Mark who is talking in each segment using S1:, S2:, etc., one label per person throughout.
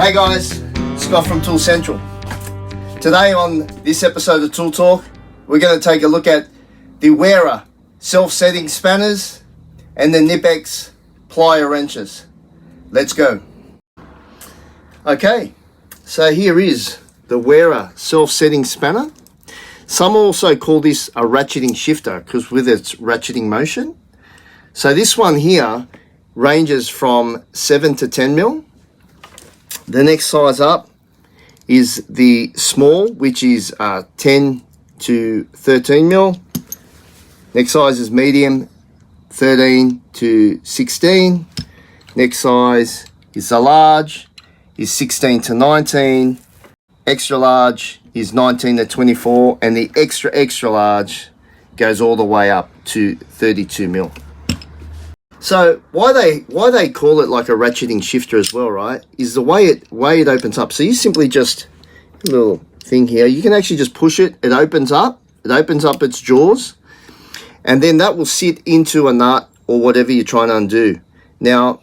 S1: Hey guys, Scott from Tool Central. Today on this episode of Tool Talk, we're going to take a look at the Wera self-setting spanners and the Knipex plier wrenches. Let's go. Okay, so here is the Wera self-setting spanner. Some also call this a ratcheting shifter because with its ratcheting motion. So this one here ranges from 7 to 10 mil. The next size up is the small, which is 10 to 13 mil. Next size is medium, 13 to 16. Next size is the large, is 16 to 19. Extra large is 19 to 24, and the extra large goes all the way up to 32 mil. So why they call it like a ratcheting shifter as well, right, is the way it opens up. So you simply just, a little thing here, you can actually just push it, it opens up its jaws, and then that will sit into a nut or whatever you're trying to undo. Now,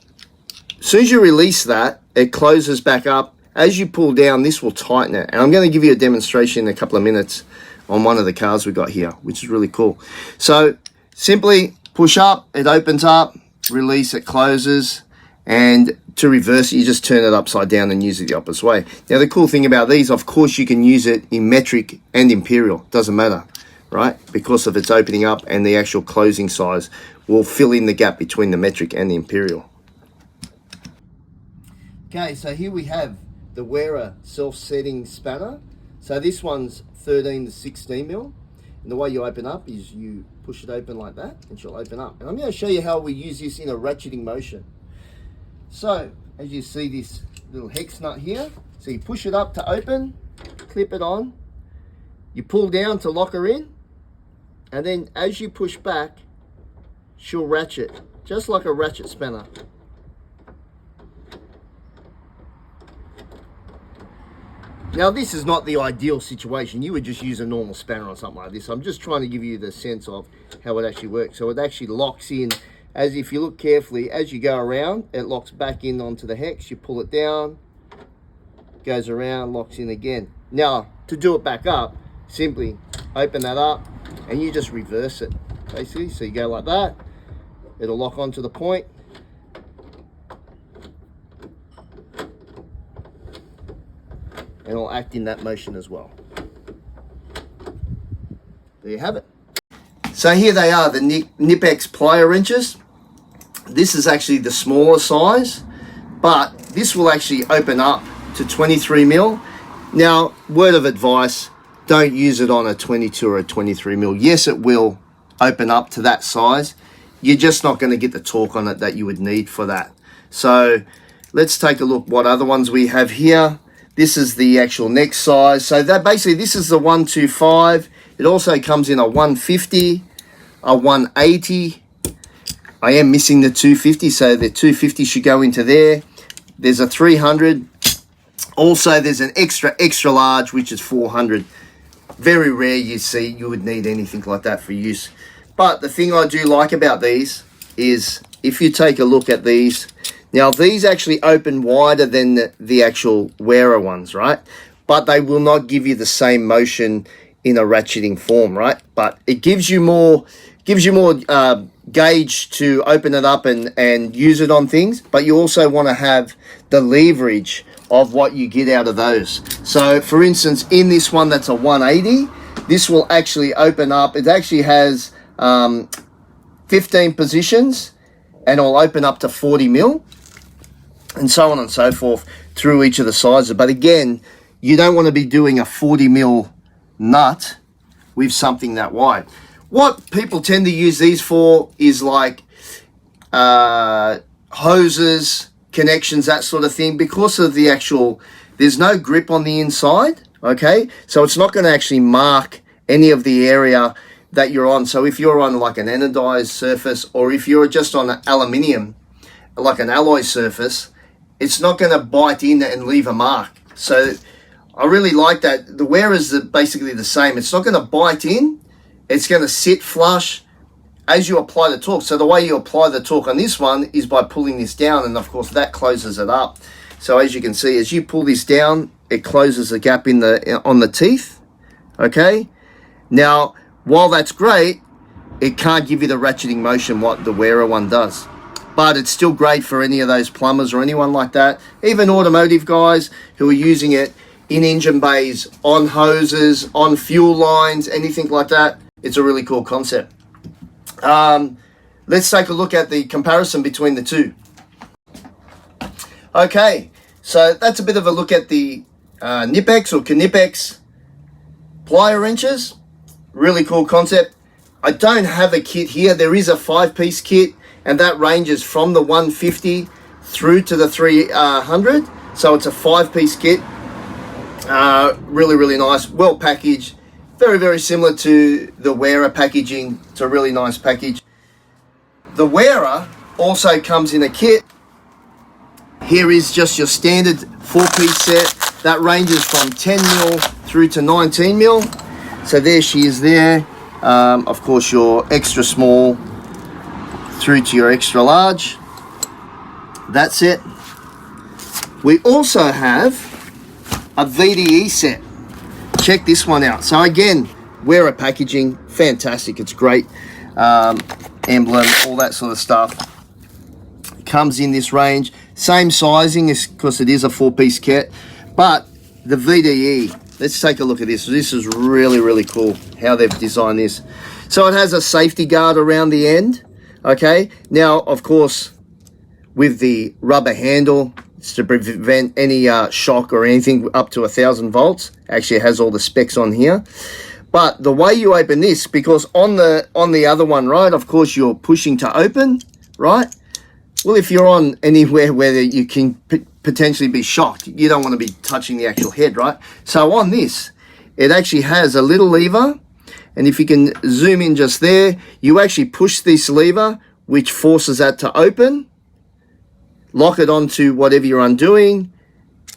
S1: as soon as you release that, it closes back up. As you pull down, this will tighten it. And I'm going to give you a demonstration in a couple of minutes on one of the cars we got here, which is really cool. So simply push up, it opens up, release, it closes, and to reverse it, you just turn it upside down and use it the opposite way. Now, the cool thing about these, of course, you can use it in metric and imperial. Doesn't matter, right? Because of its opening up and the actual closing size will fill in the gap between the metric and the imperial. Okay, so here we have the Wera self-setting spanner. So this one's 13 to 16 mil. And the way you open up is you push it open like that and she'll open up. And I'm going to show you how we use this in a ratcheting motion. So as you see this little hex nut here, so you push it up to open, clip it on, you pull down to lock her in, and then as you push back, she'll ratchet, just like a ratchet spanner. Now, this is not the ideal situation. You would just use a normal spanner or something like this. I'm just trying to give you the sense of how it actually works. So it actually locks in, as if you look carefully, as you go around, it locks back in onto the hex. You pull it down, goes around, locks in again. Now, to do it back up, simply open that up and you just reverse it, basically. So you go like that, it'll lock onto the point. And it'll act in that motion as well. There you have it. So here they are, the Knipex plier wrenches. This is actually the smaller size, but this will actually open up to 23 mil. Now, word of advice, don't use it on a 22 or a 23 mil. Yes, it will open up to that size. You're just not going to get the torque on it that you would need for that. So let's take a look what other ones we have here. This is the actual next size. So that basically, this is the 125. It also comes in a 150, a 180. I am missing the 250, so the 250 should go into there. There's a 300. Also, there's an extra large, which is 400. Very rare you see you would need anything like that for use. But the thing I do like about these is if you take a look at these, now these actually open wider than the actual Wera ones, right? But they will not give you the same motion in a ratcheting form, right? But it gives you more gauge to open it up and use it on things. But you also want to have the leverage of what you get out of those. So for instance, in this one that's a 180, this will actually open up. It actually has 15 positions and it'll open up to 40 mil. And so on and so forth through each of the sizes. But again, you don't want to be doing a 40 mil nut with something that wide. What people tend to use these for is like hoses, connections, that sort of thing, because of the actual, there's no grip on the inside, okay? So it's not going to actually mark any of the area that you're on. So if you're on like an anodized surface, or if you're just on an aluminium, like an alloy surface, it's not going to bite in and leave a mark. So I really like that. The Wera is basically the same. It's not going to bite in. It's going to sit flush as you apply the torque. So the way you apply the torque on this one is by pulling this down, and of course that closes it up. So as you can see, as you pull this down, it closes the gap in on the teeth. Okay. Now, while that's great, it can't give you the ratcheting motion what the Wera one does. But it's still great for any of those plumbers or anyone like that, even automotive guys who are using it in engine bays, on hoses, on fuel lines, anything like that. It's a really cool concept. Let's take a look at the comparison between the two. Okay, so that's a bit of a look at the Knipex or Knipex plier wrenches. Really cool concept. I don't have a kit here. There is a 5-piece kit, and that ranges from the 150 through to the 300. So it's a 5-piece kit. Really, really nice, well packaged. Very, very similar to the Wera packaging. It's a really nice package. The Wera also comes in a kit. Here is just your standard 4-piece set. That ranges from 10 mil through to 19 mil. So there she is there. Of course, your extra small through to your extra large. That's it. We also have a VDE set. Check this one out. So again, Wera packaging, fantastic. It's great. Emblem, all that sort of stuff. It comes in this range. Same sizing, because it is a 4-piece kit. But the VDE, let's take a look at this. This is really, really cool how they've designed this. So it has a safety guard around the end. Okay. Now, of course, with the rubber handle, it's to prevent any shock or anything up to 1,000 volts. Actually, it has all the specs on here. But the way you open this, because on the other one, right, of course, you're pushing to open, right? Well, if you're on anywhere where you can potentially be shocked, you don't want to be touching the actual head, right? So on this, it actually has a little lever, and if you can zoom in just there, you actually push this lever, which forces that to open, lock it onto whatever you're undoing,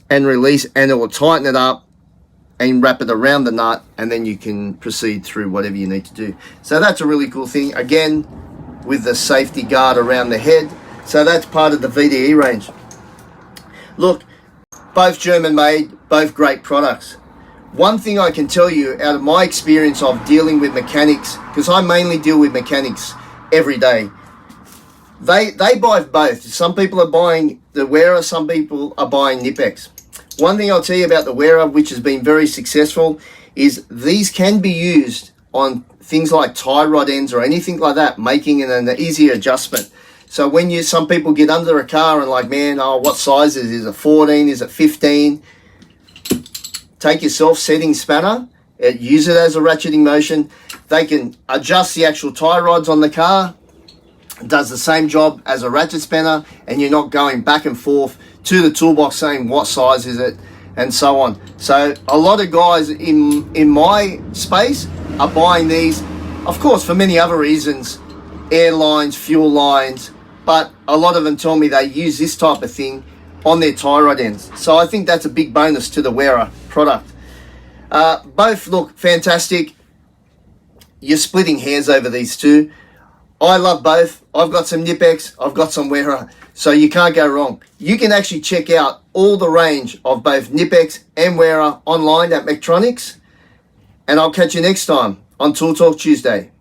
S1: and release, and it will tighten it up and wrap it around the nut, and then you can proceed through whatever you need to do. So that's a really cool thing, again, with the safety guard around the head. So that's part of the VDE range. Look, both German made, both great products. One thing I can tell you out of my experience of dealing with mechanics, because I mainly deal with mechanics every day, they buy both. Some people are buying the Wera, some people are buying Knipex. One thing I'll tell you about the Wera, which has been very successful, is these can be used on things like tie rod ends or anything like that, making it an easy adjustment. So when some people get under a car and like, man, oh, what size is it? 14? Is it 15? Take your self-setting spanner, use it as a ratcheting motion. They can adjust the actual tie rods on the car. It does the same job as a ratchet spanner, and you're not going back and forth to the toolbox saying what size is it and so on. So a lot of guys in my space are buying these, of course, for many other reasons, airlines, fuel lines, but a lot of them tell me they use this type of thing on their tie rod ends. So I think that's a big bonus to the Wera product. Both look fantastic. You're splitting hairs over these two. I love both. I've got some Knipex, I've got some Wera, so you can't go wrong. You can actually check out all the range of both Knipex and Wera online at Mechtronics, and I'll catch you next time on Tool Talk Tuesday.